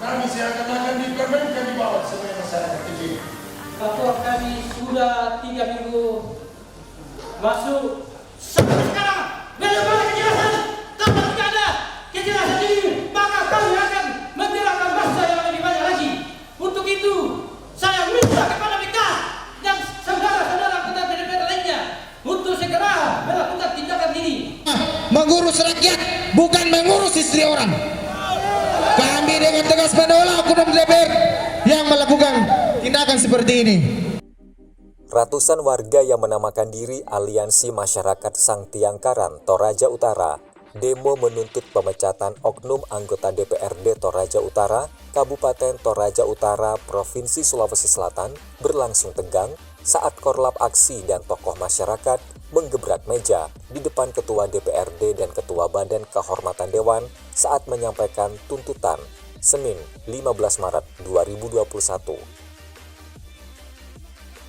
Kami seakan-akan dipermainkan di bawah sebagai masyarakat kecil. Ketua kami sudah 3 minggu masuk. Sampai sekarang, bagaimana kejelasan? Tanpa tidak ada kejelasan ini, maka kami akan menggerakkan massa yang lebih banyak lagi. Untuk itu, saya minta kepada kita dan saudara-saudara anggota DPR lainnya untuk segera melakukan tindakan ini. Mengurus rakyat, bukan mengurus istri orang. Kami dengan tegas menolak oknum DPR yang melakukan tindakan seperti ini. Ratusan warga yang menamakan diri Aliansi Masyarakat Sang Tiang Karan Toraja Utara demo menuntut pemecatan oknum anggota DPRD Toraja Utara, Kabupaten Toraja Utara, Provinsi Sulawesi Selatan berlangsung tegang saat korlap aksi dan tokoh masyarakat menggebrak meja di depan Ketua DPRD dan Ketua Badan Kehormatan Dewan saat menyampaikan tuntutan Senin 15 Maret 2021.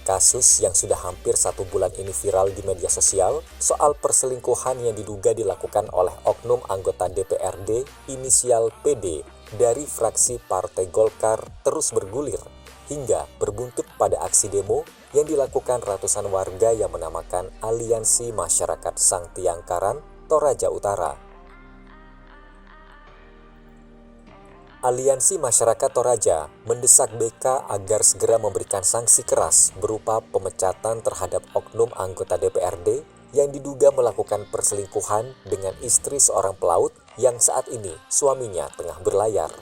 Kasus yang sudah hampir 1 bulan ini viral di media sosial soal perselingkuhan yang diduga dilakukan oleh oknum anggota DPRD inisial PD dari fraksi Partai Golkar terus bergulir hingga berbuntut pada aksi demo yang dilakukan ratusan warga yang menamakan Aliansi Masyarakat Sang Tiang Karan Toraja Utara. Aliansi Masyarakat Toraja mendesak BK agar segera memberikan sanksi keras berupa pemecatan terhadap oknum anggota DPRD yang diduga melakukan perselingkuhan dengan istri seorang pelaut yang saat ini suaminya tengah berlayar.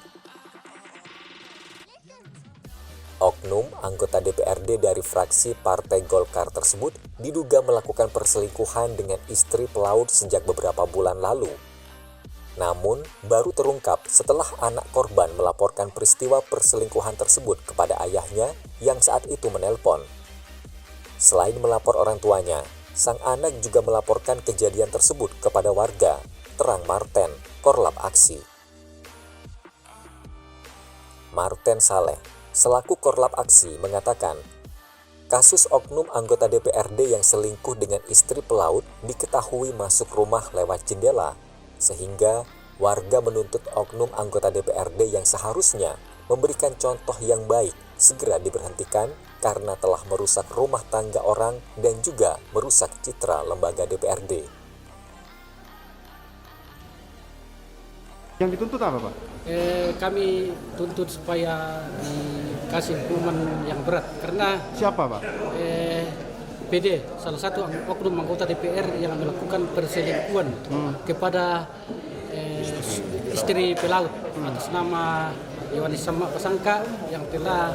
Oknum anggota DPRD dari fraksi Partai Golkar tersebut diduga melakukan perselingkuhan dengan istri pelaut sejak beberapa bulan lalu. Namun, baru terungkap setelah anak korban melaporkan peristiwa perselingkuhan tersebut kepada ayahnya yang saat itu menelpon. Selain melapor orang tuanya, sang anak juga melaporkan kejadian tersebut kepada warga, terang Marten, korlap aksi. Marten Saleh, selaku korlap aksi, mengatakan, kasus oknum anggota DPRD yang selingkuh dengan istri pelaut diketahui masuk rumah lewat jendela, sehingga warga menuntut oknum anggota DPRD yang seharusnya memberikan contoh yang baik segera diberhentikan karena telah merusak rumah tangga orang dan juga merusak citra lembaga DPRD. Yang dituntut apa, Pak? Kami tuntut supaya dikasih hukuman yang berat karena Siapa, Pak? PD, salah satu oknum anggota DPR yang melakukan perselingkuhan kepada istri pelaut atas nama Yohanes Sama Pasangka yang telah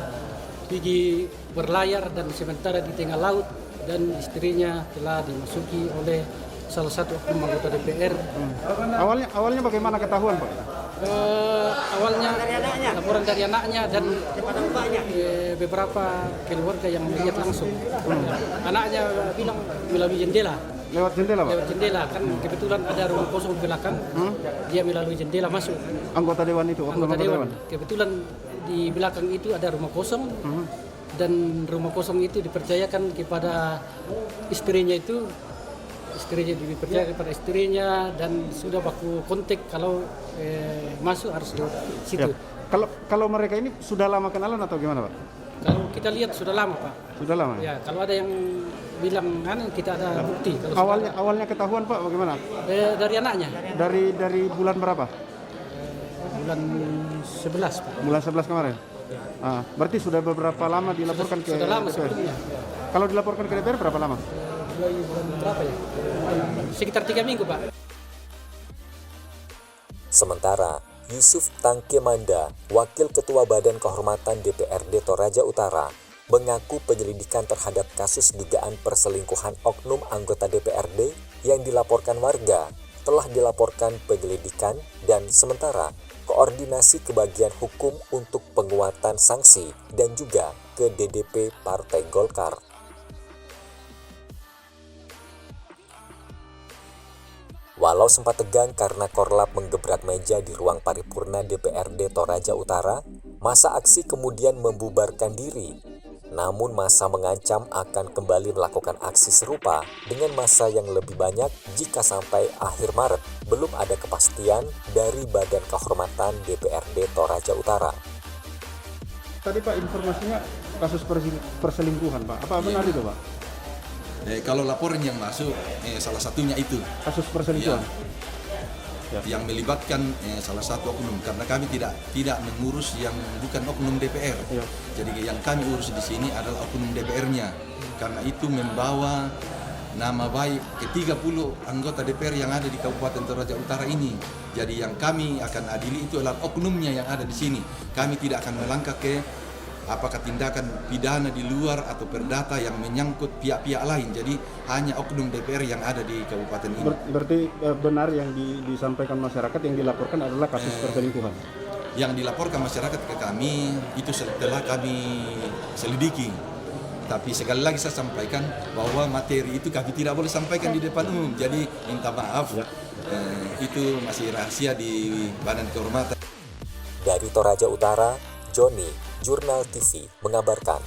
pergi berlayar dan sementara di tengah laut dan istrinya telah dimasuki oleh salah satu oknum anggota DPR. Awalnya bagaimana ketahuan, Pak? Awalnya laporan dari anaknya dan beberapa keluarga yang melihat langsung. Anaknya bilang melalui jendela. Lewat jendela, Pak? Lewat jendela, kan kebetulan ada rumah kosong di belakang. Dia melalui jendela masuk. Anggota dewan itu? Anggota dewan. Kebetulan di belakang itu ada rumah kosong. Dan rumah kosong itu dipercayakan kepada istrinya itu. Istrinya dipercaya kepada istrinya dan sudah baku kontak kalau masuk harus di situ. Ya. Kalau mereka ini sudah lama kenalan atau gimana, Pak? Kalau kita lihat sudah lama, Pak. Sudah lama? Ya, kalau ada yang bilang kita ada bukti. Kalau awalnya ketahuan, Pak, bagaimana? Dari anaknya. Dari bulan berapa? Bulan 11, Pak. Bulan 11 kemarin? Ya. Berarti sudah beberapa lama dilaporkan ke sudah lama DPR? sebelumnya. Kalau dilaporkan ke DPR berapa lama? Bulan berapa ya? Sekitar 3 minggu, Pak. Sementara, Yusuf Tangkemanda, Wakil Ketua Badan Kehormatan DPRD Toraja Utara, mengaku penyelidikan terhadap kasus dugaan perselingkuhan oknum anggota DPRD yang dilaporkan warga telah dilaporkan penyelidikan dan sementara koordinasi ke bagian hukum untuk penguatan sanksi dan juga ke DDP Partai Golkar. Walau sempat tegang karena korlap menggebrak meja di ruang paripurna DPRD Toraja Utara, masa aksi kemudian membubarkan diri. Namun masa mengancam akan kembali melakukan aksi serupa dengan masa yang lebih banyak jika sampai akhir Maret belum ada kepastian dari Badan Kehormatan DPRD Toraja Utara. tadi Pak informasinya kasus perselingkuhan Pak. Apa benar itu Pak? Kalau laporan yang masuk, salah satunya itu Kasus perselingkuhan. Ya. yang melibatkan salah satu oknum, karena kami tidak mengurus yang bukan oknum DPR. Iya. Jadi yang kami urus di sini adalah oknum DPR-nya. Karena itu membawa nama baik ke 30 anggota DPR yang ada di Kabupaten Toraja Utara ini. Jadi yang kami akan adili itu adalah oknumnya yang ada di sini. Kami tidak akan melangkah ke apakah tindakan pidana di luar atau perdata yang menyangkut pihak-pihak lain. Jadi hanya oknum DPR yang ada di kabupaten ini. Berarti benar yang disampaikan masyarakat yang dilaporkan adalah kasus perselingkuhan. Yang dilaporkan masyarakat ke kami itu setelah kami selidiki. Tapi sekali lagi saya sampaikan bahwa materi itu kami tidak boleh sampaikan di depan umum. Jadi minta maaf, itu masih rahasia di Badan Kehormatan. Dari Toraja Utara, Joni, Jurnal TV mengabarkan.